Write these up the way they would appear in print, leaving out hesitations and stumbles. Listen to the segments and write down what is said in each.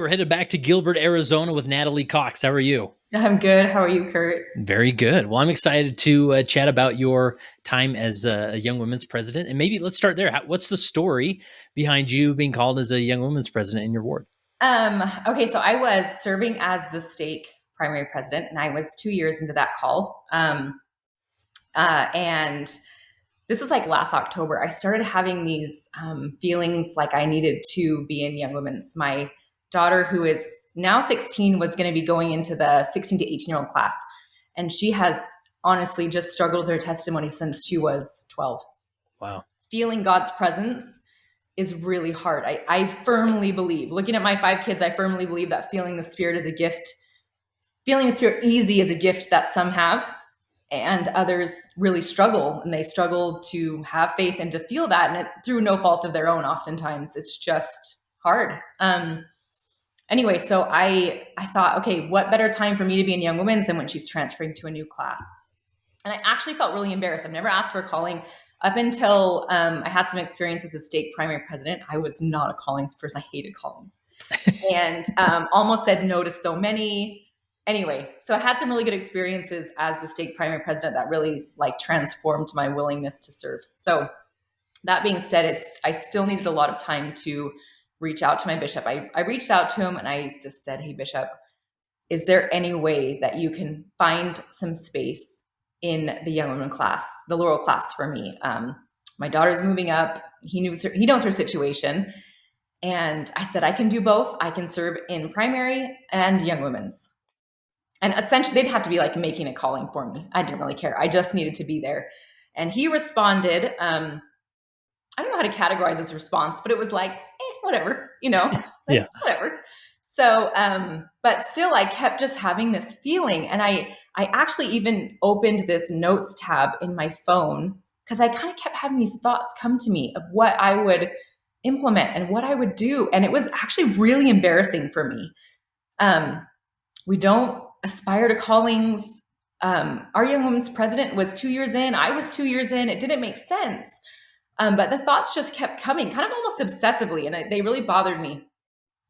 We're headed back to Gilbert, Arizona with Natalie Cox. How are you? I'm good. How are you, Kurt? Very good. Well, I'm excited to chat about your time as a young women's president. And maybe let's start there. What's the story behind you being called as a young women's president in your ward? Okay, so I was serving as the stake primary president, and I was 2 years into that call. And this was like last October. I started having these feelings like I needed to be in young women's. My daughter, who is now 16, was going to be going into the 16 to 18-year-old class. And she has honestly just struggled with her testimony since she was 12. Wow. Feeling God's presence is really hard. I firmly believe, looking at my 5 kids, I firmly believe that feeling the Spirit is a gift. Feeling the Spirit easy is a gift that some have, and others really struggle, and they struggle to have faith and to feel that, and it, through no fault of their own. Oftentimes it's just hard. Anyway, so I thought, okay, what better time for me to be in young women's than when she's transferring to a new class? And I actually felt really embarrassed. I've never asked for a calling. Up until I had some experience as a stake primary president, I was not a callings person. I hated callings and almost said no to so many. Anyway, so I had some really good experiences as the stake primary president that really like transformed my willingness to serve. So that being said, I still needed a lot of time to reach out to my bishop. I reached out to him and I just said, hey, Bishop, is there any way that you can find some space in the young women class, the Laurel class for me? My daughter's moving up. He knows her situation. And I said, I can do both. I can serve in primary and young women's. And essentially they'd have to be like making a calling for me. I didn't really care. I just needed to be there. And he responded, I don't know how to categorize his response, but it was like, whatever, like, Yeah. whatever. So, but still I kept just having this feeling. And I actually even opened this notes tab in my phone because I kind of kept having these thoughts come to me of what I would implement and what I would do. And it was actually really embarrassing for me. We don't aspire to callings. Our young women's president was 2 years in. I was 2 years in. It didn't make sense. But the thoughts just kept coming kind of almost obsessively, and they really bothered me.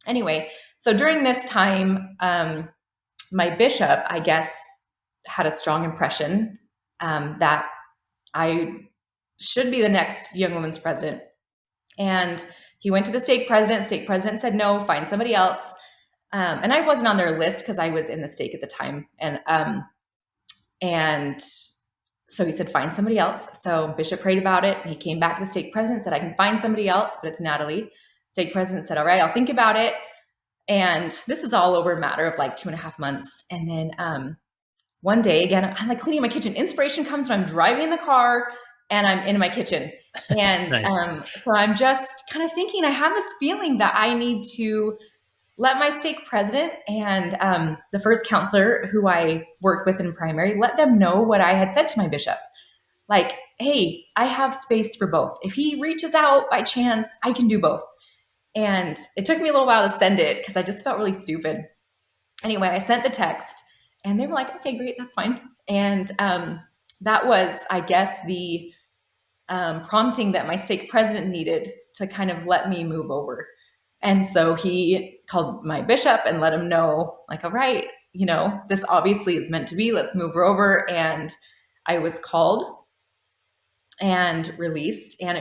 Anyway, so during this time, my bishop, I guess, had a strong impression that I should be the next young women's president. And he went to the stake president. Stake president said, no, find somebody else. And I wasn't on their list because I was in the stake at the time. And so he said, find somebody else. So Bishop prayed about it. He came back to the stake president, said, I can find somebody else, but it's Natalie. Stake president said, all right, I'll think about it. And this is all over a matter of like 2.5 months. And then one day, again, I'm like cleaning my kitchen. Inspiration comes when I'm driving in the car and I'm in my kitchen. And Nice. So I'm just kind of thinking, I have this feeling that I need to let my stake president and the first counselor who I worked with in primary, let them know what I had said to my bishop. Like, hey, I have space for both. If he reaches out by chance, I can do both. And it took me a little while to send it because I just felt really stupid. Anyway, I sent the text and they were like, okay, great, that's fine. And that was, I guess, the prompting that my stake president needed to kind of let me move over. And so he called my bishop and let him know, like, all right, this obviously is meant to be. Let's move her over. And I was called and released. And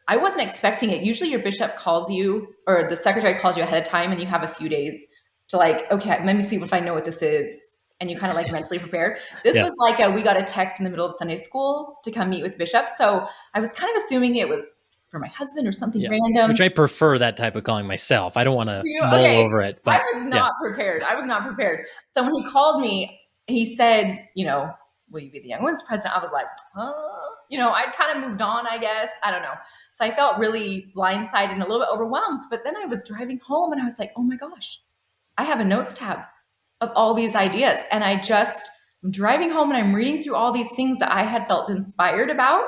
I wasn't expecting it. Usually your bishop calls you or the secretary calls you ahead of time and you have a few days to like, okay, let me see if I know what this is. And you kind of like mentally prepare. This was like we got a text in the middle of Sunday school to come meet with bishop. So I was kind of assuming it was for my husband or something random. Which I prefer that type of calling myself. I don't want to mull over it. But I was not prepared. So when he called me, he said, will you be the young women's president? I was like, I'd kind of moved on, I guess. I don't know. So I felt really blindsided and a little bit overwhelmed. But then I was driving home and I was like, oh my gosh, I have a notes tab of all these ideas. And I'm driving home and I'm reading through all these things that I had felt inspired about.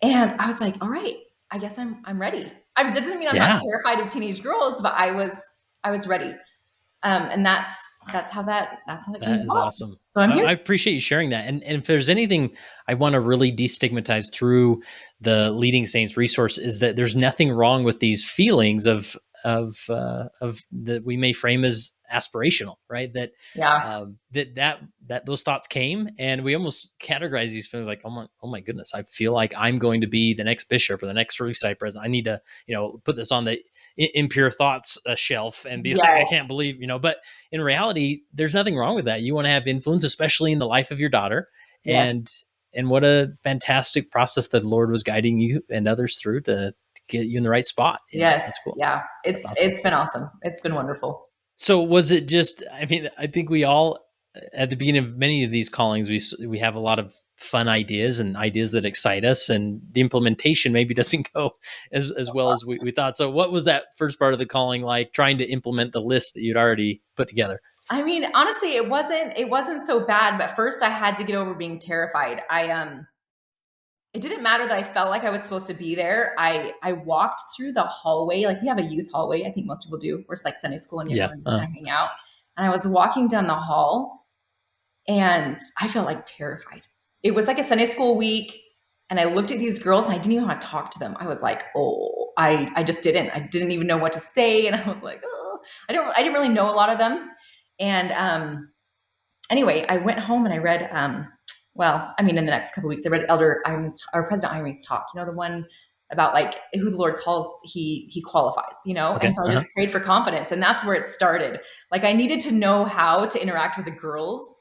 And I was like, all right, I guess I'm ready. That doesn't mean I'm not terrified of teenage girls, but I was ready. And that's how that came That is about. awesome. So I'm here. I appreciate you sharing that. And if there's anything I want to really destigmatize through the Leading Saints resource is that there's nothing wrong with these feelings of that we may frame as aspirational, right? That Yeah. that those thoughts came, and we almost categorize these things like, oh my goodness, I feel like I'm going to be the next bishop or the next relief site president. I need to, put this on the impure thoughts shelf and be like, I Yes. can't believe, but in reality, there's nothing wrong with that. You want to have influence, especially in the life of your daughter. Yes. And what a fantastic process that the Lord was guiding you and others through to get you in the right spot. Yes. That's cool. Yeah. That's It's awesome. it's been awesome. It's been wonderful. So was it just, I mean, I think we all, at the beginning of many of these callings, we have a lot of fun ideas and ideas that excite us, and the implementation maybe doesn't go as well as we thought. So what was that first part of the calling like, trying to implement the list that you'd already put together? I mean, honestly, it wasn't so bad, but first I had to get over being terrified. It didn't matter that I felt like I was supposed to be there. I walked through the hallway, like we have a youth hallway, I think most people do, where it's like Sunday school and young Yeah. women just kind of hang out. And I was walking down the hall and I felt like terrified. It was like a Sunday school week, and I looked at these girls and I didn't even know how to talk to them. I was like, oh, I just didn't. I didn't even know what to say, and I was like, oh, I didn't really know a lot of them. And anyway, I went home and I read. Well, I mean, in the next couple of weeks, I read Elder Irene's, or President Irene's talk. The one about like who the Lord calls, he qualifies. And Okay. so I just prayed for confidence, and that's where it started. Like I needed to know how to interact with the girls,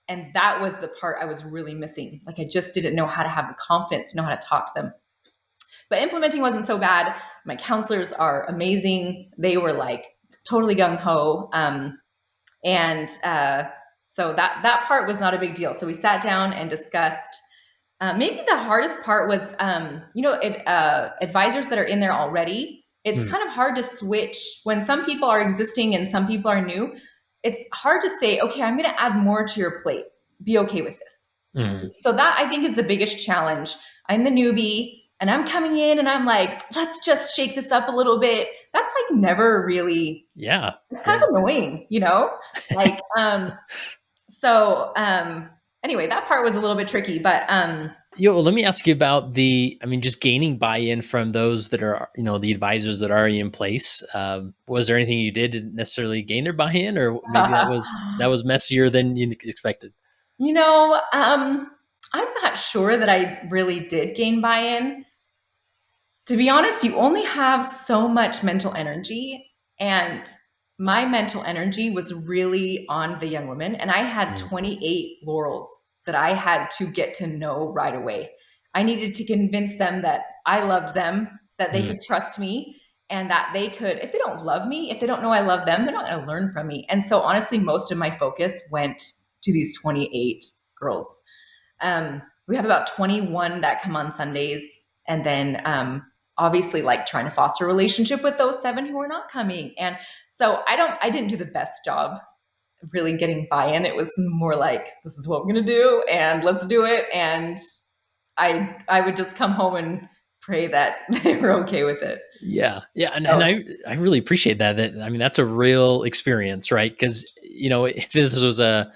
and that was the part I was really missing. Like I just didn't know how to have the confidence to know how to talk to them. But implementing wasn't so bad. My counselors are amazing. They were like totally gung ho. And so that part was not a big deal. So we sat down and discussed. Maybe the hardest part was, advisors that are in there already. It's kind of hard to switch when some people are existing and some people are new. It's hard to say, okay, I'm going to add more to your plate. Be okay with this. Mm. So that I think is the biggest challenge. I'm the newbie and I'm coming in and I'm like, let's just shake this up a little bit. That's like never really, Yeah. it's kind of annoying, like, anyway, that part was a little bit tricky, but, Well, let me ask you about just gaining buy-in from those that are, the advisors that are already in place. Was there anything you did to necessarily gain their buy-in, or maybe that was messier than you expected? I'm not sure that I really did gain buy-in. To be honest, you only have so much mental energy, and my mental energy was really on the young women, and I had 28 laurels that I had to get to know right away. I needed to convince them that I loved them, that they could trust me, and that they could, if they don't love me, if they don't know I love them, they're not going to learn from me. And so honestly, most of my focus went to these 28 girls. We have about 21 that come on Sundays, and then obviously like trying to foster a relationship with those 7 who are not coming. And so I didn't do the best job really getting buy-in. It was more like, this is what we're going to do and let's do it. And I would just come home and pray that they were okay with it. Yeah. Yeah. And, So, and I really appreciate that. That's a real experience, right? Because, if this was a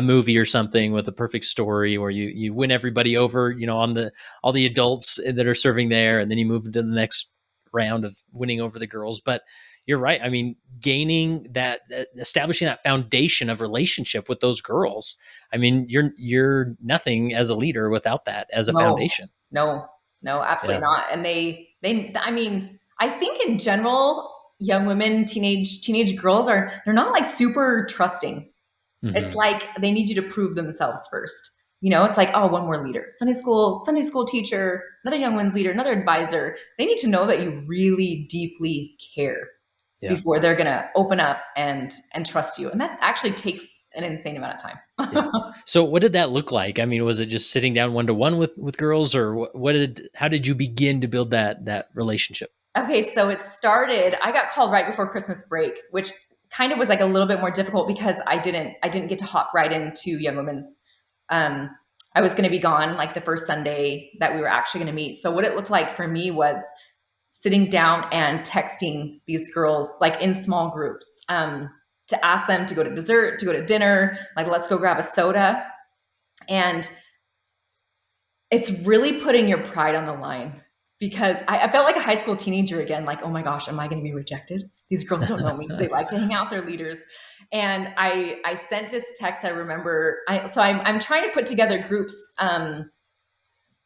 movie or something with a perfect story where you win everybody over, on all the adults that are serving there, and then you move into the next round of winning over the girls. But you're right. Gaining establishing that foundation of relationship with those girls. You're nothing as a leader without that as a foundation. no, absolutely Yeah. not. And I think in general, young women, teenage girls they're not like super trusting. It's like they need you to prove themselves first. It's like, oh, one more leader, Sunday school teacher, another young women's leader, another advisor. They need to know that you really deeply care Yeah. before they're going to open up and trust you. And that actually takes an insane amount of time. Yeah. So what did that look like? Was it just sitting down one-to-one with girls, or how did you begin to build that relationship? Okay, so I got called right before Christmas break, which kind of was like a little bit more difficult because I didn't get to hop right into Young Women's. I was going to be gone like the first Sunday that we were actually going to meet. So what it looked like for me was sitting down and texting these girls like in small groups, to ask them to go to dessert, to go to dinner, like let's go grab a soda. And it's really putting your pride on the line because I felt like a high school teenager again, like, oh my gosh, am I going to be rejected? These girls don't know me. Do they like to hang out with their leaders? And I sent this text. I remember. I'm trying to put together groups, kind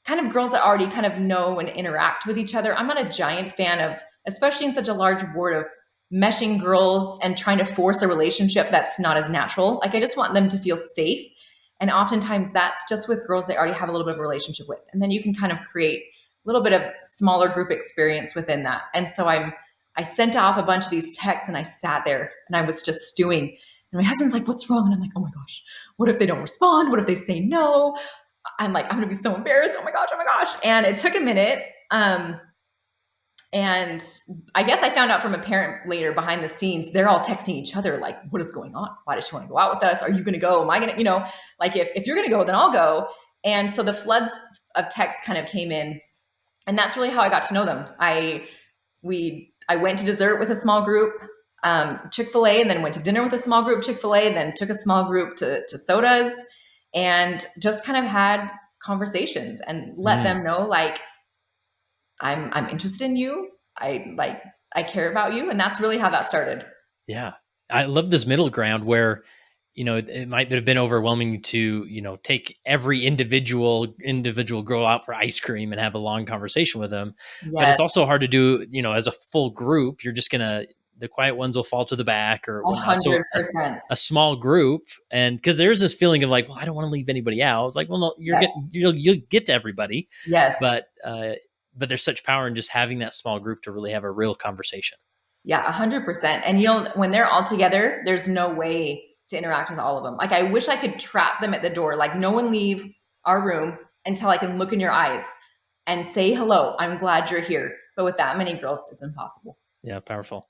of girls that already kind of know and interact with each other. I'm not a giant fan of, especially in such a large board, of meshing girls and trying to force a relationship that's not as natural. Like, I just want them to feel safe. And oftentimes that's just with girls they already have a little bit of a relationship with. And then you can kind of create a little bit of smaller group experience within that. And so I sent off a bunch of these texts and I sat there and I was just stewing. And my husband's like, what's wrong? And I'm like, oh my gosh, what if they don't respond? What if they say no? I'm like, I'm going to be so embarrassed. Oh my gosh, oh my gosh. And it took a minute. And I guess I found out from a parent later behind the scenes, they're all texting each other like, what is going on? Why does she want to go out with us? Are you going to go? Am I going to, like if you're going to go, then I'll go. And so the floods of text kind of came in. And that's really how I got to know them. I went to dessert with a small group, Chick-fil-A, and then went to dinner with a small group, Chick-fil-A, then took a small group to sodas, and just kind of had conversations and let them know, like, I'm interested in you. I care about you. And that's really how that started. Yeah. I love this middle ground where, it might have been overwhelming to, take every individual girl out for ice cream and have a long conversation with them. But it's Yes, also hard to do, as a full group. You're just the quiet ones will fall to the back or whatnot. So 100%. a small group, and because there's this feeling of like, well, I don't want to leave anybody out. It's like, well, no, Yes. you'll get to everybody, Yes. but there's such power in just having that small group to really have a real conversation. Yeah, 100%. And when they're all together, there's no way to interact with all of them. Like, I wish I could trap them at the door. Like, no one leave our room until I can look in your eyes and say hello. I'm glad you're here. But with that many girls, it's impossible. Yeah, powerful.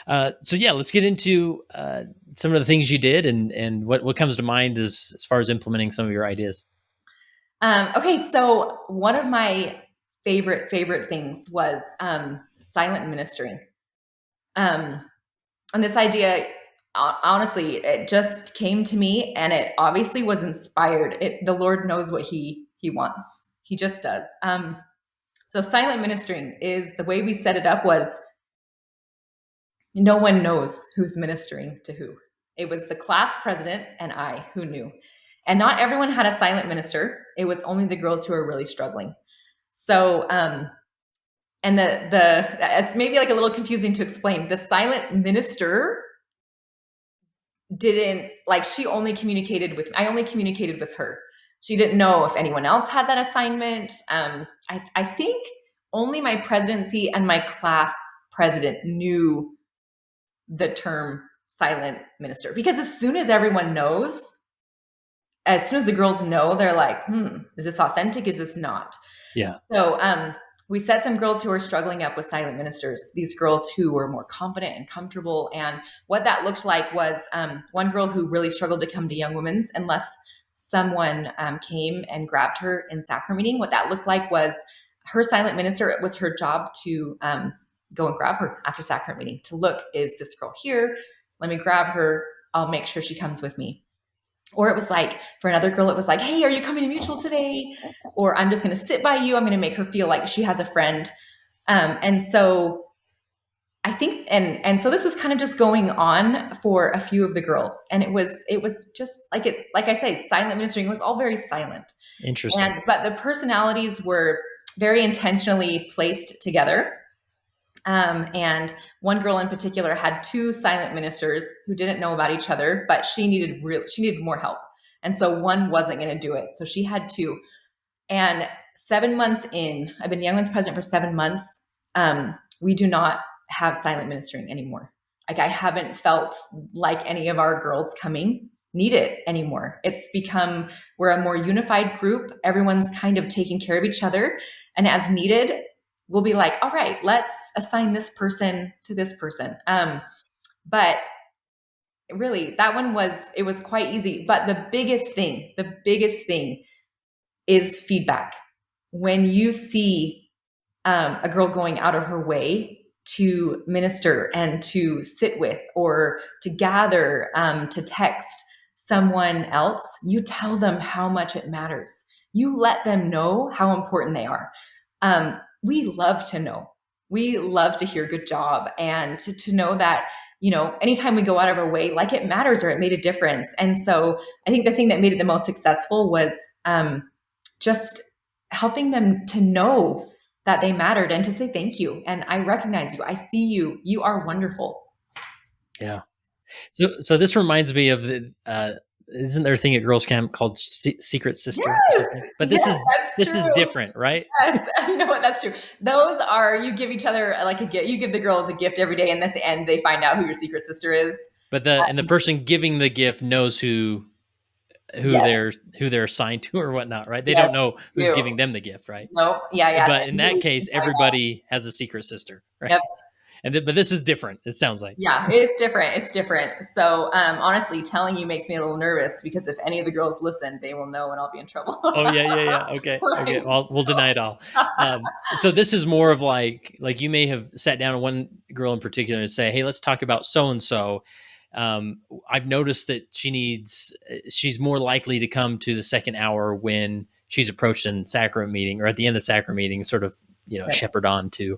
So yeah, let's get into some of the things you did and what comes to mind as far as implementing some of your ideas. Okay, so one of my favorite things was silent ministering. And this idea, honestly, it just came to me, and it obviously was inspired. The Lord knows what He wants. He just does. So silent ministering is, the way we set it up was, no one knows who's ministering to who. It was the class president and I who knew. And not everyone had a silent minister. It was only the girls who were really struggling. So, and it's maybe like a little confusing to explain. The silent minister didn't, like, I only communicated with her. She didn't know if anyone else had that assignment. I think only my presidency and my class president knew the term silent minister, because as soon as everyone knows, as soon as the girls know, they're like, is this authentic? Is this not? Yeah. So we set some girls who were struggling up with silent ministers, these girls who were more confident and comfortable. And what that looked like was one girl who really struggled to come to Young Women's unless someone came and grabbed her in sacrament meeting. What that looked like was her silent minister, it was her job to go and grab her after sacrament meeting, to look, is this girl here? Let me grab her. I'll make sure she comes with me. Or it was like, for another girl, it was like, hey, are you coming to Mutual today? Or I'm just going to sit by you. I'm going to make her feel like she has a friend. And so I think, and so this was kind of just going on for a few of the girls. And it was just like I say, silent ministering was all very silent. Interesting. But the personalities were very intentionally placed together. And one girl in particular had two silent ministers who didn't know about each other, but she needed more help. And so one wasn't going to do it. So she had two. And 7 months in, I've been Young Women's president for 7 months. We do not have silent ministering anymore. Like, I haven't felt like any of our girls coming need it anymore. It's become, we're a more unified group. Everyone's kind of taking care of each other. And as needed, we'll be like, all right, let's assign this person to this person. But really, that one it was quite easy. But the biggest thing is feedback. When you see a girl going out of her way to minister and to sit with, or to gather, to text someone else, you tell them how much it matters. You let them know how important they are. we love to know. We love to hear good job, and to know that, anytime we go out of our way, like it matters or it made a difference. And so I think the thing that made it the most successful was just helping them to know that they mattered and to say thank you. And I recognize you. I see you. You are wonderful. Yeah. So this reminds me of the isn't there a thing at girls camp called secret sister or Yes, something? But yes, that's this is true. different, right? Yes, you know what? That's true. Those are, you give each other like a gift. You give the girls a gift every day, and at the end, they find out who your secret sister is. But the person giving the gift knows who Yes, they're assigned to or whatnot, right? They yes, don't know who's you do. giving them the gift, right? Nope. Yeah, yeah. But in that case, everybody has a secret sister, right? Yep. But this is different. It sounds like. Yeah, it's different. It's different. So honestly, telling you makes me a little nervous, because if any of the girls listen, they will know and I'll be in trouble. Oh yeah. Okay. Okay. Well, we'll deny it all. So this is more of like you may have sat down with one girl in particular and say, "Hey, let's talk about so and so." I've noticed that she's more likely to come to the second hour when she's approaching sacrament meeting, or at the end of the sacrament meeting, sort of Yep. shepherd onto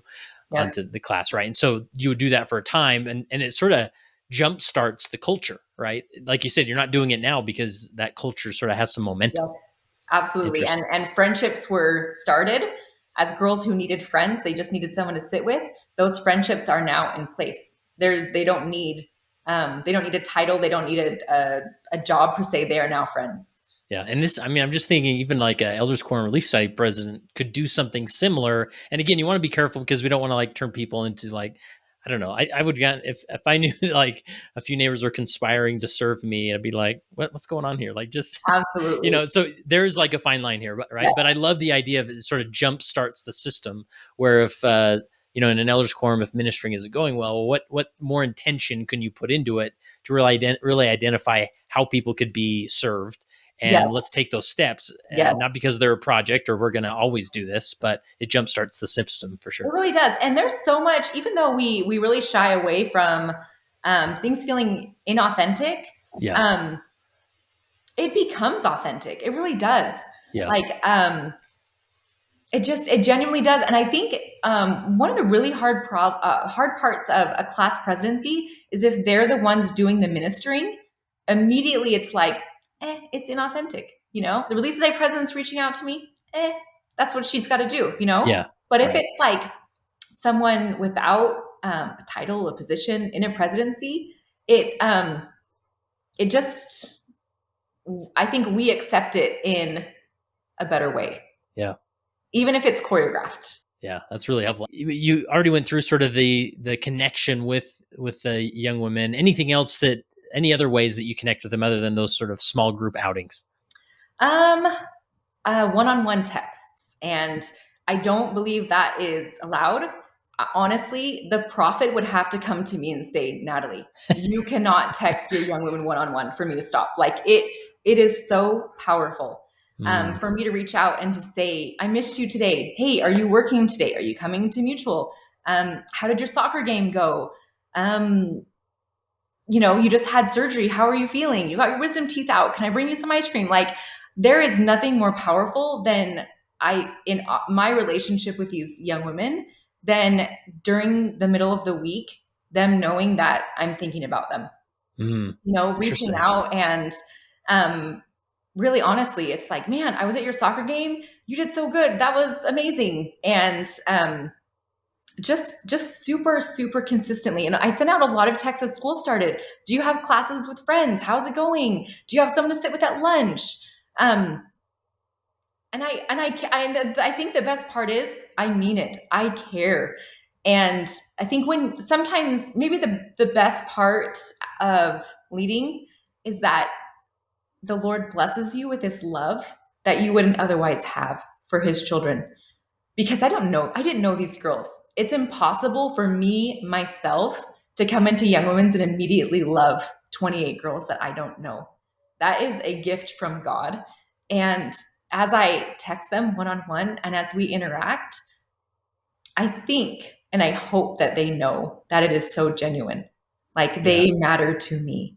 Yep. the class, right? And so you would do that for a time, and it sort of jump starts the culture, right? Like you said, you're not doing it now because that culture sort of has some momentum. Yes, absolutely. Interesting. And friendships were started as girls who needed friends. They just needed someone to sit with. Those friendships are now in place. They don't need a title. They don't need a job per se. They are now friends. Yeah. And this, I mean, I'm just thinking even like a Elders Quorum Relief Society president could do something similar. And again, you want to be careful because we don't want to like turn people into like, I don't know. I would get, if I knew like a few neighbors were conspiring to serve me, I'd be like, what's going on here? Like just, Absolutely. so there's like a fine line here, right? Yes. But I love the idea of it sort of jump starts the system where if, in an elders quorum, if ministering isn't going well, what more intention can you put into it to really identify how people could be served? Yes. And let's take those steps, Yes. not because they're a project or we're going to always do this, but it jumpstarts the system for sure. It really does. And there's so much, even though we really shy away from things feeling inauthentic, Yeah. it becomes authentic. It really does. Yeah. Like it genuinely does. And I think one of the really hard parts of a class presidency is if they're the ones doing the ministering. Immediately, it's like, it's inauthentic. The release day president's reaching out to me. That's what she's got to do. Yeah. But if it's like someone without a title, a position in a presidency, it just, I think we accept it in a better way. Yeah. Even if it's choreographed. Yeah, that's really helpful. You already went through sort of the connection with the young women. Anything else any other ways that you connect with them other than those sort of small group outings? One-on-one texts. And I don't believe that is allowed. Honestly, the prophet would have to come to me and say, Natalie, you cannot text your young women one-on-one for me to stop. Like it is so powerful. For me to reach out and to say, I missed you today. Hey, are you working today? Are you coming to Mutual? How did your soccer game go? You just had surgery. How are you feeling? You got your wisdom teeth out. Can I bring you some ice cream? Like, there is nothing more powerful than in my relationship with these young women, than during the middle of the week, them knowing that I'm thinking about them. Reaching out and really honestly, it's like, man, I was at your soccer game. You did so good. That was amazing. And just super, super consistently. And I sent out a lot of texts as school started. Do you have classes with friends? How's it going? Do you have someone to sit with at lunch? And I think the best part is I mean it. I care. And I think when sometimes maybe the best part of leading is that the Lord blesses you with this love that you wouldn't otherwise have for his children. Because I didn't know these girls. It's impossible for me, myself, to come into Young Women's and immediately love 28 girls that I don't know. That is a gift from God. And as I text them one-on-one and as we interact, I think and I hope that they know that it is so genuine. Like they matter to me.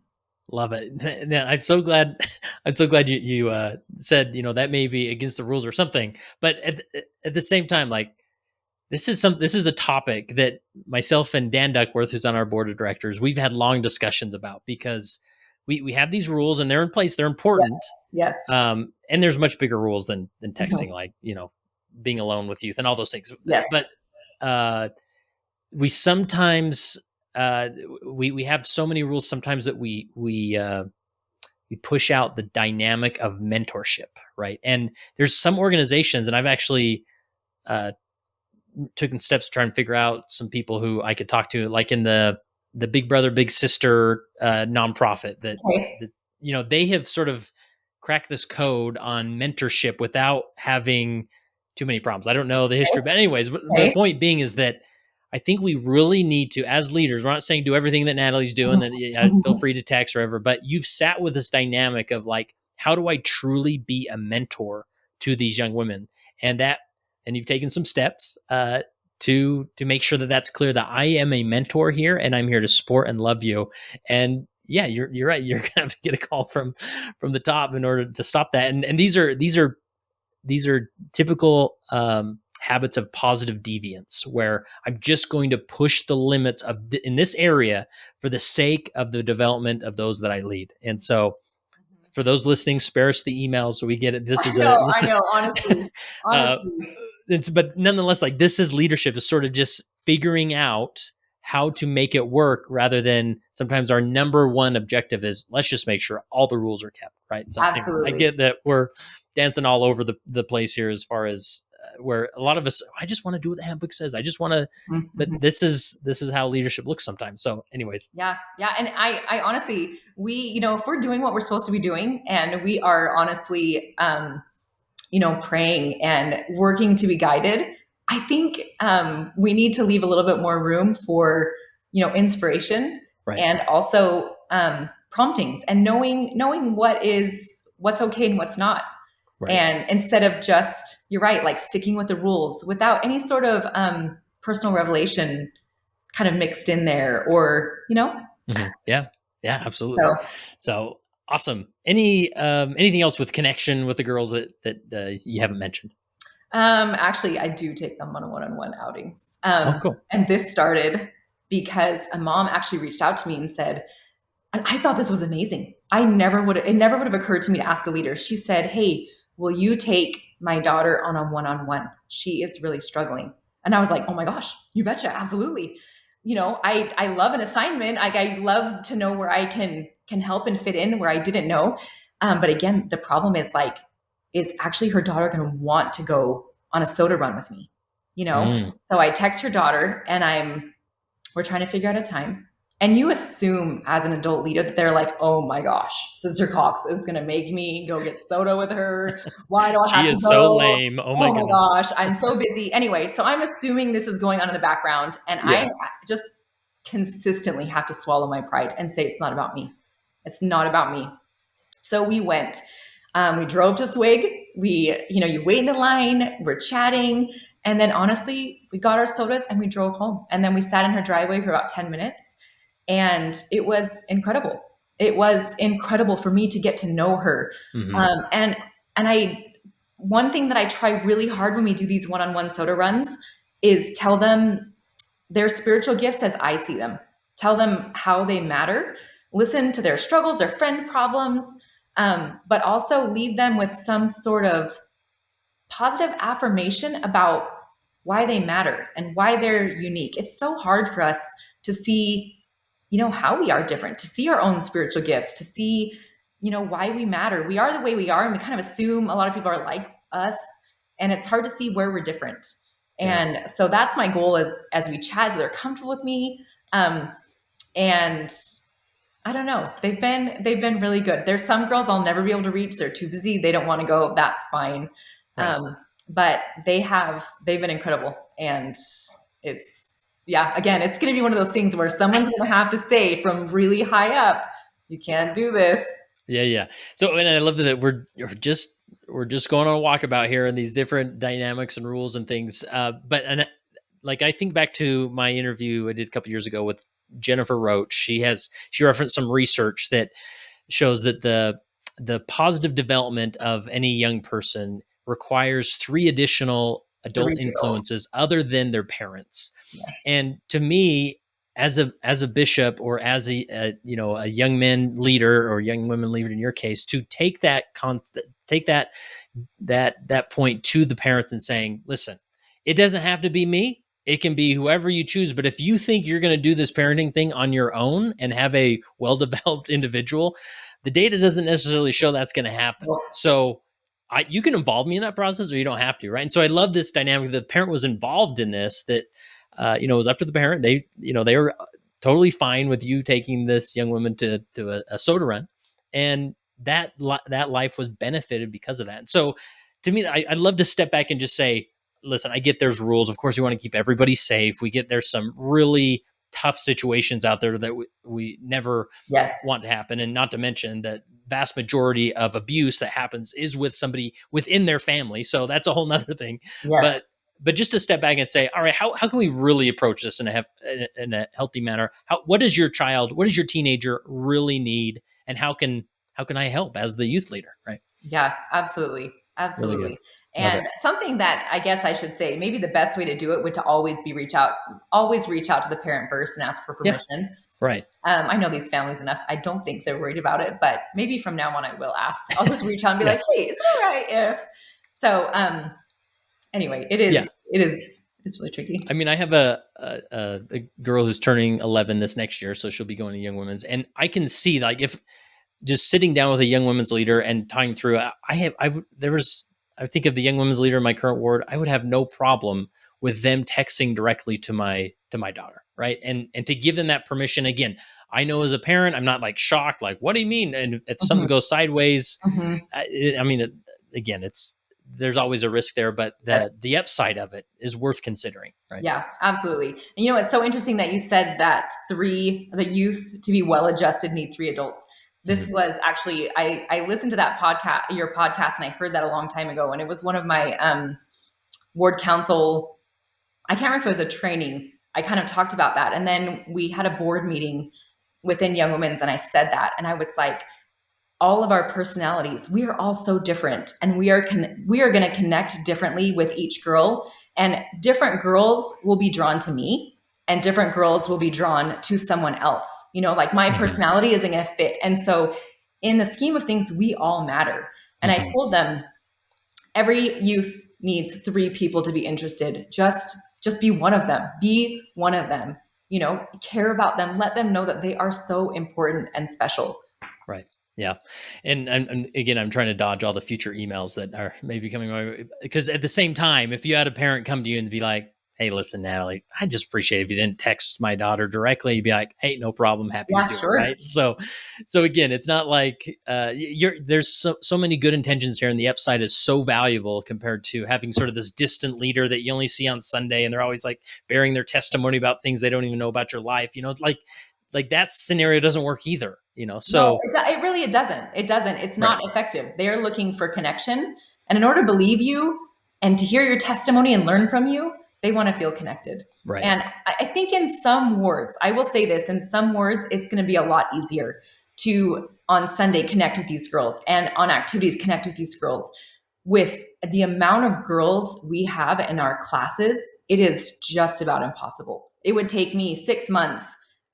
Love it. I'm so glad you said, that may be against the rules or something, but at the same time, like this is a topic that myself and Dan Duckworth, who's on our board of directors, we've had long discussions about, because we have these rules and they're in place, they're Yes. important. Yes. And there's much bigger rules than texting, Mhm. like, being alone with youth and all those things. Yes. But we sometimes we have so many rules sometimes that we push out the dynamic of mentorship, right? And there's some organizations, and I've actually taken steps to try and figure out some people who I could talk to, like in the Big Brother Big Sister nonprofit, Okay. that they have sort of cracked this code on mentorship without having too many problems. I don't know the history, but anyways, but the Okay. point being is that I think we really need to, as leaders, we're not saying do everything that Natalie's doing, that feel free to text or whatever, but you've sat with this dynamic of like, how do I truly be a mentor to these young women? And you've taken some steps to make sure that that's clear, that I am a mentor here and I'm here to support and love you. And yeah, you're right. You're gonna have to get a call from the top in order to stop that. And these are typical habits of positive deviance, where I'm just going to push the limits in this area for the sake of the development of those that I lead. And so, for those listening, spare us the emails so we get it. This is I know, honestly. uh, Honestly. but nonetheless, like, this is leadership, is sort of just figuring out how to make it work, rather than sometimes our number one objective is, let's just make sure all the rules are kept, right? So anyways, I Absolutely. get that we're dancing all over the place here, as far as where a lot of us, I just want to do what the handbook says. I just want to, but Mhm. this is how leadership looks sometimes. So anyways, Yeah. Yeah. And I honestly, if we're doing what we're supposed to be doing, and we are honestly, praying and working to be guided, I think we need to leave a little bit more room for, inspiration, right, and also promptings, and knowing what's okay and what's not. right. And instead of just, you're right, like sticking with the rules without any sort of personal revelation kind of mixed in there, or. Yeah, yeah, absolutely. So So awesome. Anything else with connection with the girls that you haven't mentioned? actually, I do take them on one-on-one outings. Oh, cool. And this started because a mom actually reached out to me and said, and I thought this was amazing. It never would have occurred to me to ask a leader. She said, "Hey, will you take my daughter on a one-on-one? She is really struggling." And I was like, "Oh my gosh, you betcha, absolutely." I love an assignment. I love to know where I can help and fit in where I didn't know. But again, the problem is actually her daughter going to want to go on a soda run with me. Mm. So I text her daughter, and we're trying to figure out a time. And you assume as an adult leader that they're like, "Oh my gosh, Sister Cox is going to make me go get soda with her. Why do I She have to is so go? lame. Oh my Oh my goodness. gosh, I'm so busy." Anyway, so I'm assuming this is going on in the background. And I Yeah. just consistently have to swallow my pride and say, it's not about me. It's not about me. So we went. We drove to Swig. You wait in the line, we're chatting. And then honestly, we got our sodas and we drove home. And then we sat in her driveway for about 10 minutes. And it was incredible. It was incredible for me to get to know her. Hmm. And one thing that I try really hard when we do these one-on-one soda runs is tell them their spiritual gifts as I see them. Tell them how they matter. Listen to their struggles, their friend problems, but also leave them with some sort of positive affirmation about why they matter and why they're unique. It's so hard for us to see, how we are different, to see our own spiritual gifts, to see, why we matter. We are the way we are, and we kind of assume a lot of people are like us, and it's hard to see where we're different. Yeah. And so that's my goal, as we chat, so they're comfortable with me. And I don't know. They've been really good. There's some girls I'll never be able to reach. They're too busy. They don't want to go. That's fine. Right. But they've been incredible. And yeah, again, it's going to be one of those things where someone's going to have to say from really high up, you can't do this. Yeah. Yeah. So, and I love that we're just going on a walkabout here, and these different dynamics and rules and things. But like, I think back to my interview I did a couple years ago with Jennifer Roach. She referenced some research that shows that the positive development of any young person requires 3 additional adult 3-year-olds. influences other than their parents. Yes. And to me, as a bishop or as a young men leader or young women leader in your case, to take that point to the parents and saying, listen, it doesn't have to be me. It can be whoever you choose. But if you think you're going to do this parenting thing on your own and have a well-developed individual, the data doesn't necessarily show that's going to happen. Well, So you can involve me in that process or you don't have to. Right. And so I love this dynamic that the parent was involved in this, that, it was up to the parent. They were totally fine with you taking this young woman to a soda run. And that life was benefited because of that. And so to me, I'd love to step back and just say, listen, I get there's rules. Of course, we want to keep everybody safe. We get there's some really tough situations out there that we never yes. want to happen. And not to mention that vast majority of abuse that happens is with somebody within their family. So that's a whole nother thing. Yes. But just to step back and say, all right, how can we really approach this in a healthy manner? What does your teenager really need? And how can I help as the youth leader? Right. Yeah, absolutely. Really good. Absolutely. Love it. And something that I guess I should say, maybe the best way to do it would to always reach out to the parent first and ask for Yeah. permission. Right. I know these families enough. I don't think they're worried about it, but maybe from now on I will ask. I'll just reach out and be Yeah. like, hey, is it all right if? So anyway, it's really tricky. I mean, I have a girl who's turning 11 this next year, so she'll be going to Young Women's, and I can see, like, if just sitting down with a Young Women's leader and talking through, I think of the Young Women's leader in my current ward, I would have no problem with them texting directly to my daughter, right? And to give them that permission. Again, I know as a parent, I'm not like shocked, like, what do you mean? And if something goes sideways, again, there's always a risk there, but Yes. the upside of it is worth considering, right? Yeah, absolutely. And it's so interesting that you said that the youth to be well adjusted need 3 adults. This was actually, I listened to that podcast, your podcast, and I heard that a long time ago. And it was one of my ward council, I can't remember if it was a training. I kind of talked about that. And then we had a board meeting within Young Women's, and I said that. And I was like, all of our personalities, we are all so different, and we are going to connect differently with each girl, and different girls will be drawn to me and different girls will be drawn to someone else. Like my personality isn't going to fit. And so in the scheme of things, we all matter. And I told them every youth needs 3 people to be interested. Just be one of them. Be one of them. Care about them. Let them know that they are so important and special. Right. Yeah. And again, I'm trying to dodge all the future emails that are maybe coming my way, because at the same time, if you had a parent come to you and be like, hey, listen, Natalie, I just appreciate if you didn't text my daughter directly, you'd be like, hey, no problem. Happy to do it. Right. So again, it's not like there's so many good intentions here, and the upside is so valuable compared to having sort of this distant leader that you only see on Sunday, and they're always like bearing their testimony about things they don't even know about your life. It's like that scenario doesn't work either, so no, it doesn't. It's not effective. They're looking for connection. And in order to believe you and to hear your testimony and learn from you, they want to feel connected. Right. And I think in some wards, I will say this, in some wards, it's going to be a lot easier to, on Sunday, connect with these girls, and on activities, connect with these girls. With the amount of girls we have in our classes, it is just about impossible. It would take me 6 months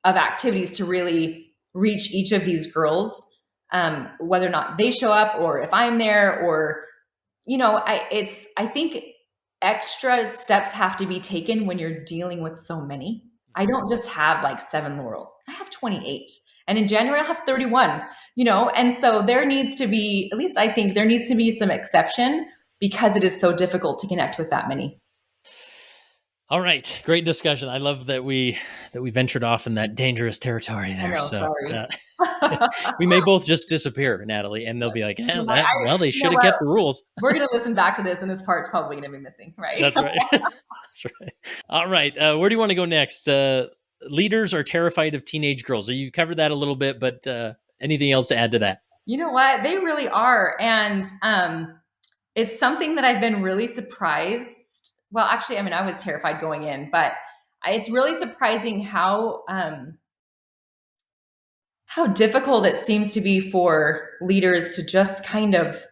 of activities to really reach each of these girls, whether or not they show up or if I'm there, or, I think extra steps have to be taken when you're dealing with so many. I don't just have like 7 laurels. I have 28. And in January, I'll have 31, and so there needs to be, at least I think there needs to be some exception, because it is so difficult to connect with that many. All right. Great discussion. I love that we ventured off in that dangerous territory there. Sorry. We may both just disappear, Natalie, and they'll be like, they should have kept the rules. We're going to listen back to this, and this part's probably going to be missing, right? That's right. That's right. All right. Where do you want to go next? Leaders are terrified of teenage girls. So you covered that a little bit, but anything else to add to that? You know what? They really are. And it's something that I've been really surprised. Well, actually, I was terrified going in, but it's really surprising how difficult it seems to be for leaders to just kind of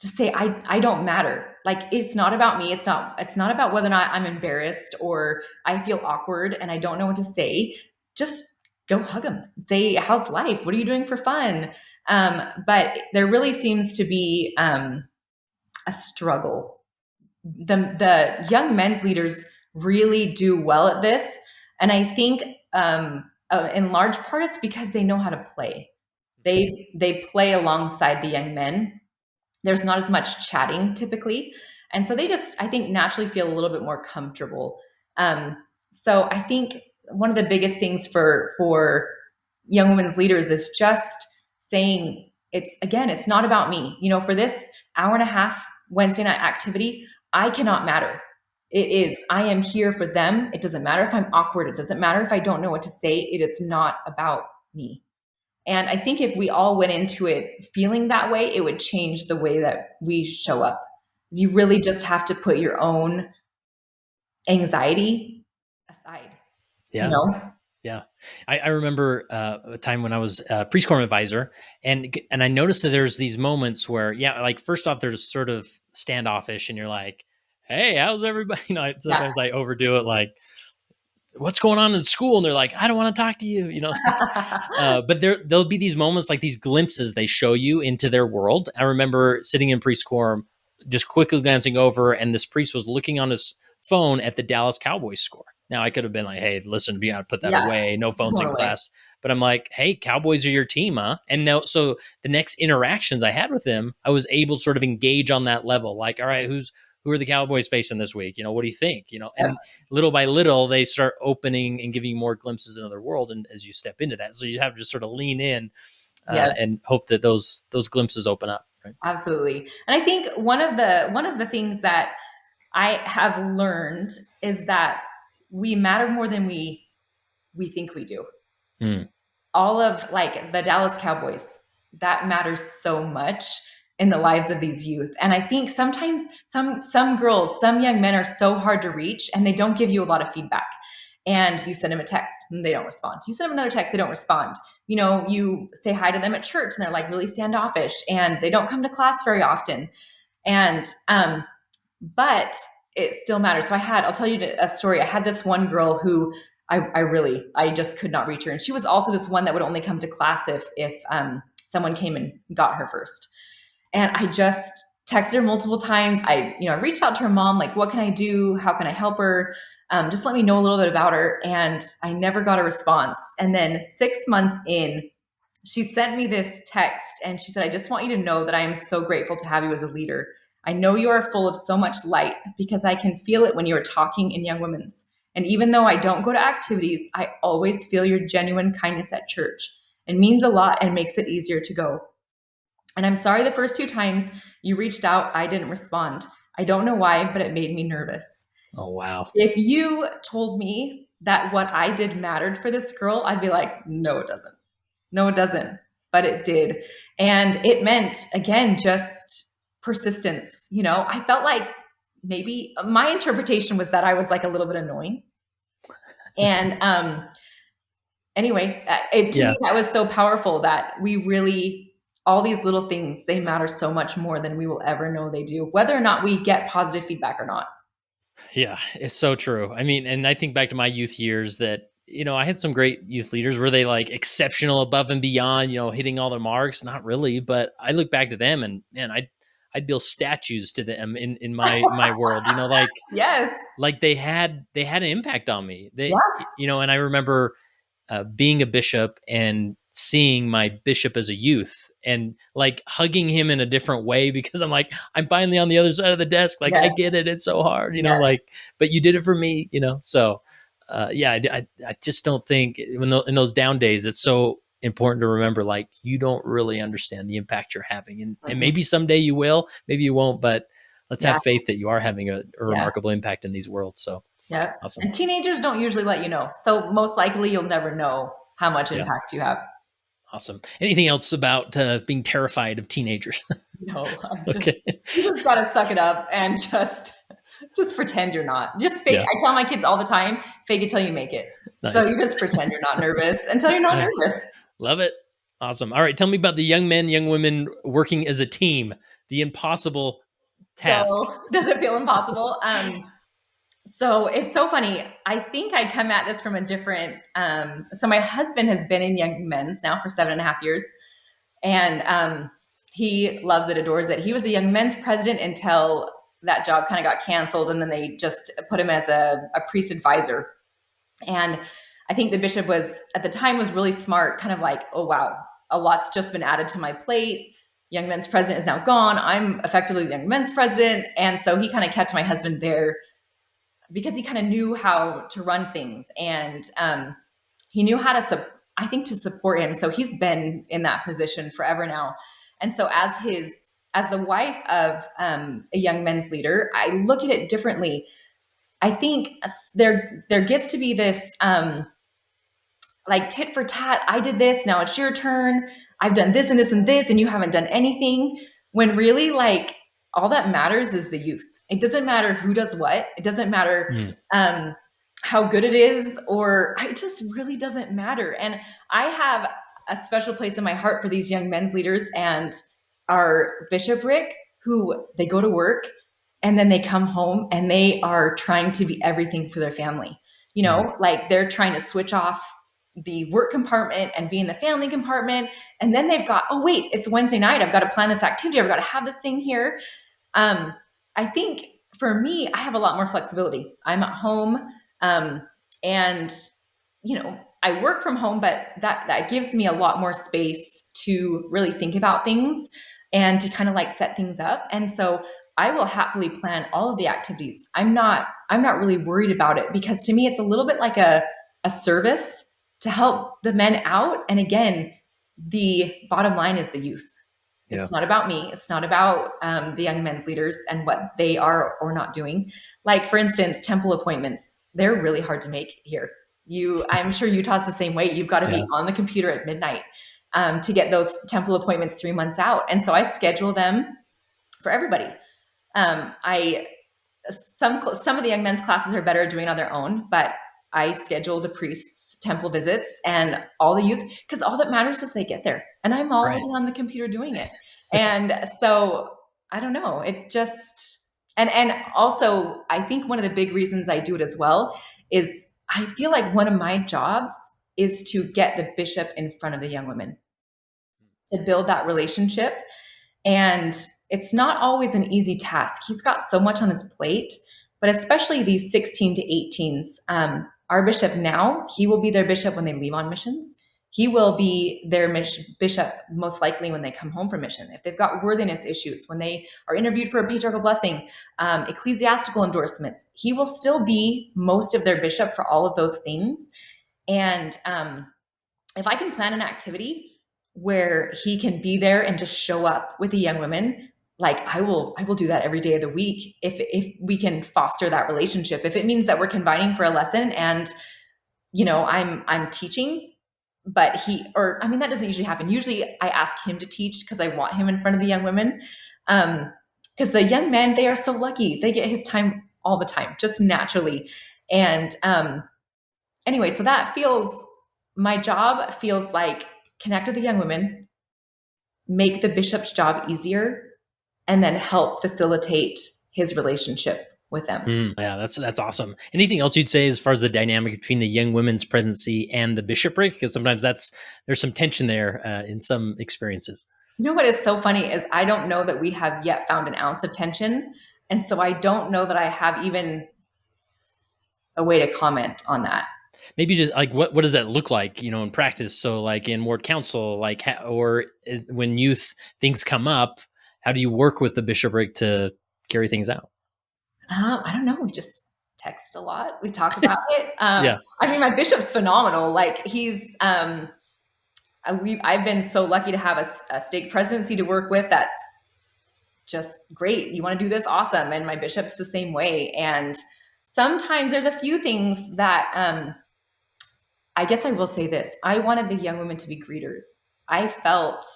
just say, I don't matter. Like, it's not about me. It's not about whether or not I'm embarrassed or I feel awkward and I don't know what to say. Just go hug them. Say, how's life? What are you doing for fun? But there really seems to be a struggle. The young men's leaders really do well at this. And I think in large part it's because they know how to play. They play alongside the young men. There's not as much chatting typically. And so they just, I think, naturally feel a little bit more comfortable. Um, so I think one of the biggest things for young women's leaders is just saying, it's not about me. For this hour and a half Wednesday night activity, I cannot matter. It is, I am here for them. It doesn't matter if I'm awkward. It doesn't matter if I don't know what to say. It is not about me. And I think if we all went into it feeling that way, it would change the way that we show up. You really just have to put your own anxiety aside, you Yeah. know? Yeah. I remember a time when I was a preschool advisor, and I noticed that there's these moments where, yeah, like first off, there's sort of standoffish, and you're like, "Hey, how's everybody?" Yeah. Sometimes I overdo it, like, "What's going on in school?" And they're like, "I don't want to talk to you," but there'll be these moments, like these glimpses they show you into their world. I remember sitting in preschool, just quickly glancing over, and this priest was looking on his phone at the Dallas Cowboys score. Now I could have been like, "Hey, listen, you gotta put that Yeah, away. No phones in totally. class." But I'm like, "Hey, Cowboys are your team, huh?" And now, so the next interactions I had with him, I was able to sort of engage on that level. Like, all right, who are the Cowboys facing this week? What do you think? Yep. And little by little, they start opening and giving you more glimpses into their world. And as you step into that, so you have to just sort of lean in Yes, and hope that those glimpses open up. Right? absolutely. And I think one of the things that I have learned is that we matter more than we think we do. Mm. All of like the Dallas Cowboys, that matters so much in the lives of these youth. And I think sometimes some girls, some young men are so hard to reach and they don't give you a lot of feedback. And you send them a text and they don't respond. You send them another text, they don't respond. You say hi to them at church and they're like really standoffish and they don't come to class very often. And but it still matters. So I'll tell you a story. I had this one girl who I just could not reach her. And she was also this one that would only come to class if someone came and got her first. And I just texted her multiple times. I reached out to her mom, like, what can I do? How can I help her? Just let me know a little bit about her. And I never got a response. And then 6 months in, she sent me this text and she said, I just want you to know that I am so grateful to have you as a leader. I know you are full of so much light because I can feel it when you are talking in Young Women's. And even though I don't go to activities, I always feel your genuine kindness at church. It means a lot and makes it easier to go. And I'm sorry the first 2 times you reached out, I didn't respond. I don't know why, but it made me nervous. Oh, wow. If you told me that what I did mattered for this girl, I'd be like, no, it doesn't. No, it doesn't. But it did. And it meant, again, just persistence. I felt like maybe my interpretation was that I was like a little bit annoying. And anyway, to me, Yeah. that was so powerful that we really, all these little things, they matter so much more than we will ever know they do, whether or not we get positive feedback or not. Yeah, it's so true. I mean, and I think back to my youth years that, I had some great youth leaders. Were they like exceptional above and beyond, hitting all the marks? Not really, but I look back to them and man, I'd build statues to them in my world, Yes. like they had an impact on me. Yeah. And I remember being a bishop and seeing my bishop as a youth and like hugging him in a different way because I'm like, I'm finally on the other side of the desk. Like, I Yes. get it. It's so hard, Yes. but you did it for me. So, yeah, I just don't think in those down days, it's so important to remember, like, you don't really understand the impact you're having. And Mhm. maybe someday you will, maybe you won't, but let's Yeah. have faith that you are having a Yeah. remarkable impact in these worlds. So Yep. awesome. And teenagers don't usually let you know. So most likely you'll never know how much Yeah. impact you have. Awesome. Anything else about being terrified of teenagers? No, Okay. you just gotta suck it up and just pretend you're not. Just fake. Yeah. I tell my kids all the time, fake it till you make it. So Nice. you just pretend you're not nervous until you're not Nice. nervous. Love it. Awesome. All right. Tell me about the young men, young women working as a team. The impossible task. So does it feel impossible? So it's so funny. I think I come at this from a different. So my husband has been in Young Men's now for 7.5 years, and he loves it, adores it. He was the Young Men's president until that job kind of got canceled, and then they just put him as a priest advisor. And I think the bishop was at the time was really smart, kind of like, oh wow, a lot's just been added to my plate. Young Men's president is now gone. I'm effectively the Young Men's president, and so he kind of kept my husband there because he kind of knew how to run things, and he knew how to I think to support him. So he's been in that position forever now. And so as the wife of a Young Men's leader, I look at it differently. I think there gets to be this like tit for tat. I did this, now it's your turn. I've done this and this and this, and you haven't done anything. When really, like, all that matters is the youth. It doesn't matter who does what. It doesn't matter how good it is, or it just really doesn't matter. And I have a special place in my heart for these Young Men's leaders and our bishopric, who they go to work and then they come home and they are trying to be everything for their family. You know, like they're trying to switch off the work compartment and be in the family compartment. And then they've got, oh wait, it's Wednesday night. I've got to plan this activity. I've got to have this thing here. I think for me, I have a lot more flexibility. I'm at home, and you know, I work from home, but that gives me a lot more space to really think about things and to kind of like set things up. And so I will happily plan all of the activities. I'm not really worried about it, because to me, it's a little bit like a service to help the men out. And again, the bottom line is the youth. It's not about me. It's not about the Young Men's leaders and what they are or not doing. Like, for instance, temple appointments. They're really hard to make here. I'm sure Utah's the same way. You've got to be on the computer at midnight to get those temple appointments 3 months out. And so I schedule them for everybody. Some of the Young Men's classes are better doing on their own, but I schedule the priests' temple visits and all the youth, because all that matters is they get there, and I'm already on the computer doing it. And so I don't know, it just, and also I think one of the big reasons I do it as well is I feel like one of my jobs is to get the bishop in front of the young women, to build that relationship. And it's not always an easy task. He's got so much on his plate, but especially these 16 to 18s. Our bishop now, he will be their bishop when they leave on missions. He will be their bishop most likely when they come home from mission. If they've got worthiness issues, when they are interviewed for a patriarchal blessing, ecclesiastical endorsements, he will still be most of their bishop for all of those things. And if I can plan an activity where he can be there and just show up with the young women, like I will do that every day of the week if we can foster that relationship. If it means that we're combining for a lesson and, you know, I'm teaching, but that doesn't usually happen. Usually I ask him to teach because I want him in front of the young women. Because the young men, they are so lucky. They get his time all the time, just naturally. And anyway, so my job feels like connect with the young women, make the bishop's job easier, and then help facilitate his relationship with them. Yeah, that's awesome. Anything else you'd say as far as the dynamic between the young women's presidency and the bishopric? Because sometimes there's some tension there in some experiences. You know what is so funny is I don't know that we have yet found an ounce of tension. And so I don't know that I have even a way to comment on that. Maybe just like what does that look like, in practice? So like in ward council, like when youth things come up, how do you work with the bishopric to carry things out? I don't know. We just text a lot. We talk about it. Yeah. I mean, my bishop's phenomenal. Like he's, I've been so lucky to have a stake presidency to work with. That's just great. You want to do this? Awesome. And my bishop's the same way. And sometimes there's a few things that, I guess I will say this. I wanted the young women to be greeters. I felt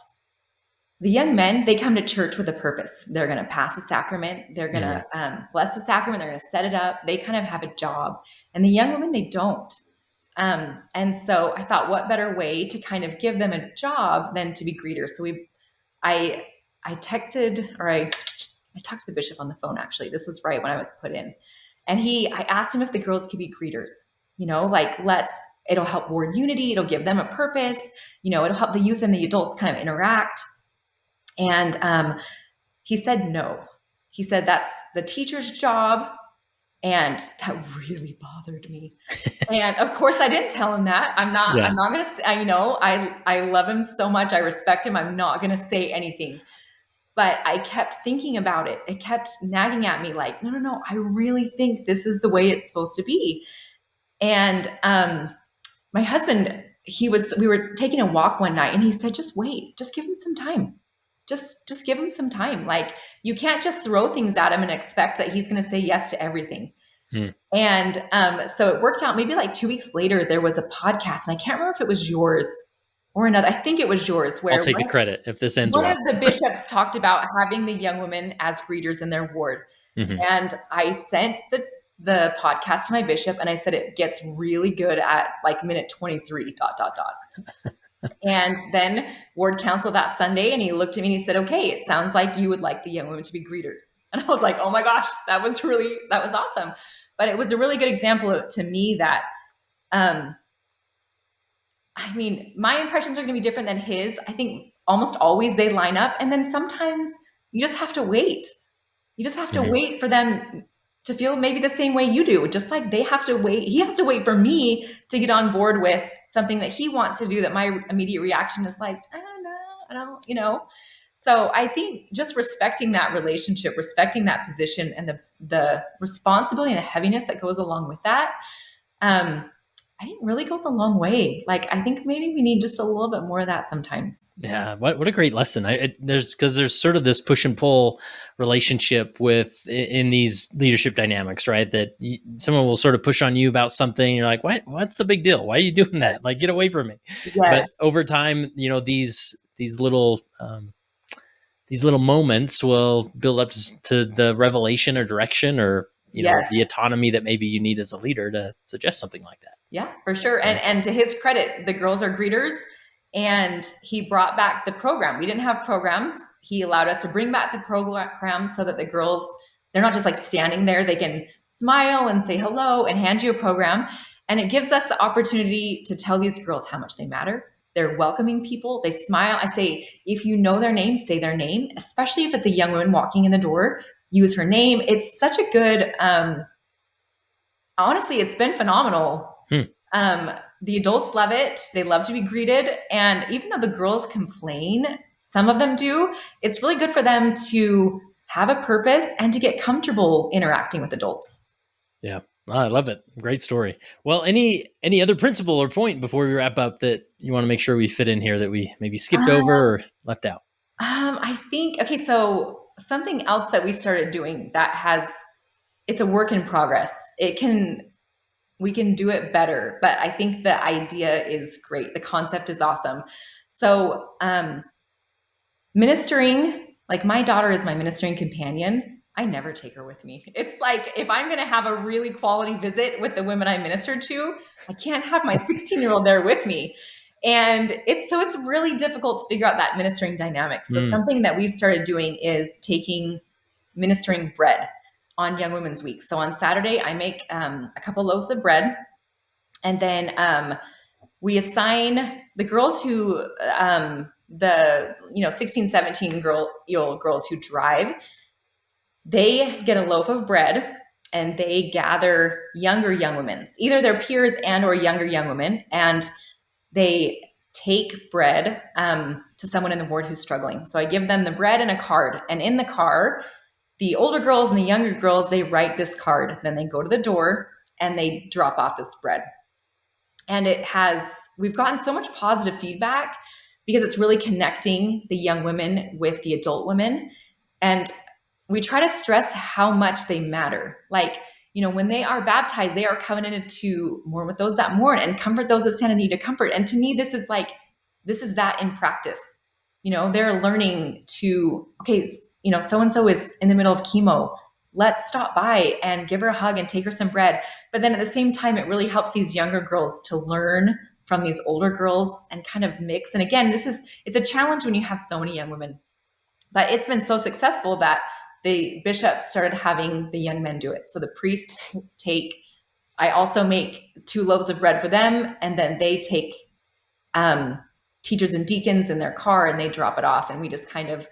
the young men, they come to church with a purpose. They're going to pass a sacrament. They're going to bless the sacrament. They're going to set it up. They kind of have a job. And the young women, they don't. And so I thought, what better way to kind of give them a job than to be greeters? So I texted, or I I talked to the bishop on the phone, actually. This was right when I was put in. And I asked him if the girls could be greeters, like it'll help ward unity. It'll give them a purpose. It'll help the youth and the adults kind of interact. And he said no. He said that's the teacher's job. And that really bothered me. And of course I didn't tell him that. I'm not going to say, I love him so much. I respect him. I'm not going to say anything. But I kept thinking about it. It kept nagging at me like, no, I really think this is the way it's supposed to be. And my husband, we were taking a walk one night and he said, just wait, just give him some time. Just give him some time. Like, you can't just throw things at him and expect that he's going to say yes to everything. And so it worked out. Maybe like 2 weeks later, there was a podcast, and I can't remember if it was yours or another. I think it was yours. Where I'll take the credit if this ends well. well. One of the bishops talked about having the young women as greeters in their ward. And I sent the podcast to my bishop, and I said, it gets really good at like minute 23, ... And then ward council that Sunday, and he looked at me and he said, okay, it sounds like you would like the young women to be greeters. And I was like, oh my gosh, that was awesome. But it was a really good example to me that, my impressions are going to be different than his. I think almost always they line up. And then sometimes you just have to wait. You just have to wait for them to feel maybe the same way you do. Just like they have to wait. He has to wait for me to get on board with something that he wants to do, that my immediate reaction is like, I don't. So I think just respecting that relationship, respecting that position, and the responsibility and the heaviness that goes along with that, I think really goes a long way. Like, I think maybe we need just a little bit more of that sometimes. Yeah. What a great lesson. There's sort of this push and pull relationship in these leadership dynamics, right? That someone will sort of push on you about something. You're like, what's the big deal? Why are you doing that? Yes. Like, get away from me. Yes. But over time, these little moments will build up to the revelation or direction, or the autonomy that maybe you need as a leader to suggest something like that. Yeah, for sure. And to his credit, the girls are greeters, and he brought back the program. We didn't have programs. He allowed us to bring back the program so that the girls, they're not just like standing there. They can smile and say hello and hand you a program. And it gives us the opportunity to tell these girls how much they matter. They're welcoming people. They smile. I say, if you know their name, say their name, especially if it's a young woman walking in the door, use her name. It's such a good, honestly, it's been phenomenal. The adults love it. They love to be greeted. And even though the girls complain, some of them do, it's really good for them to have a purpose and to get comfortable interacting with adults. Yeah. I love it. Great story. Well, any other principle or point before we wrap up that you want to make sure we fit in here that we maybe skipped over or left out? I think, okay, so something else that we started doing it's a work in progress. We can do it better, but I think the idea is great. The concept is awesome. So, ministering, like my daughter is my ministering companion. I never take her with me. It's like, if I'm going to have a really quality visit with the women I minister to, I can't have my 16-year-old there with me. And it's really difficult to figure out that ministering dynamic. So something that we've started doing is taking ministering bread on Young Women's Week. So on Saturday, I make a couple loaves of bread, and then we assign the girls who, 16, 17-year-old girls who drive, they get a loaf of bread, and they gather younger young women, either their peers and or younger young women, and they take bread to someone in the ward who's struggling. So I give them the bread and a card, and in the car, the older girls and the younger girls, they write this card. Then they go to the door and they drop off this bread. And we've gotten so much positive feedback because it's really connecting the young women with the adult women. And we try to stress how much they matter. Like, when they are baptized, they are covenanted to mourn with those that mourn and comfort those that stand in need of comfort. And to me, this is that in practice. They're learning to, okay, so-and-so is in the middle of chemo. Let's stop by and give her a hug and take her some bread. But then at the same time, it really helps these younger girls to learn from these older girls and kind of mix. And again, it's a challenge when you have so many young women, but it's been so successful that the bishop started having the young men do it. So the priest I also make 2 loaves of bread for them, and then they take teachers and deacons in their car and they drop it off, and we just kind of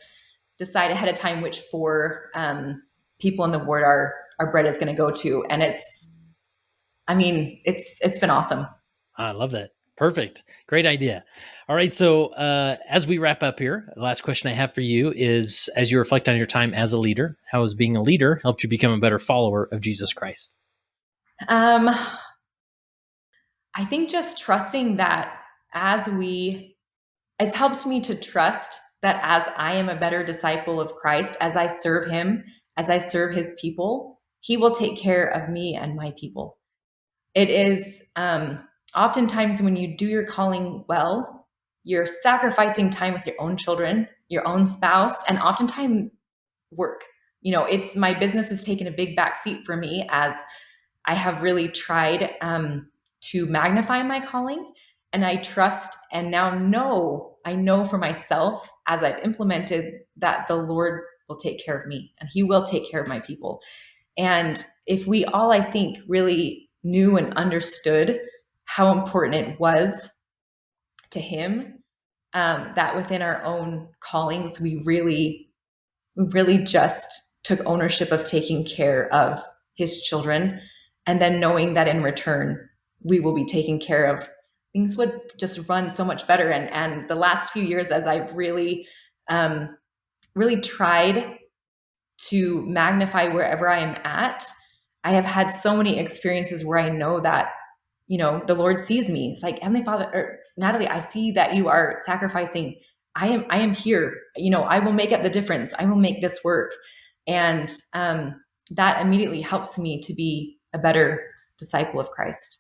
decide ahead of time which 4 people in the ward our bread is going to go to. And it's been awesome. I love that. Perfect. Great idea. All right. So, as we wrap up here, the last question I have for you is, as you reflect on your time as a leader, how has being a leader helped you become a better follower of Jesus Christ? I think just trusting that it's helped me to trust that as I am a better disciple of Christ, as I serve him, as I serve his people, he will take care of me and my people. It is oftentimes when you do your calling well, you're sacrificing time with your own children, your own spouse, and oftentimes work. My business has taken a big backseat for me as I have really tried to magnify my calling. And I trust and now I know for myself as I've implemented that the Lord will take care of me and he will take care of my people. And if we all, I think, really knew and understood how important it was to him, that within our own callings, we really just took ownership of taking care of his children, and then knowing that in return, we will be taken care of, things would just run so much better. And the last few years, as I've really tried to magnify wherever I am at, I have had so many experiences where I know that, the Lord sees me. It's like, Heavenly Father, or Natalie, I see that you are sacrificing. I am here. I will make up the difference. I will make this work. And that immediately helps me to be a better disciple of Christ.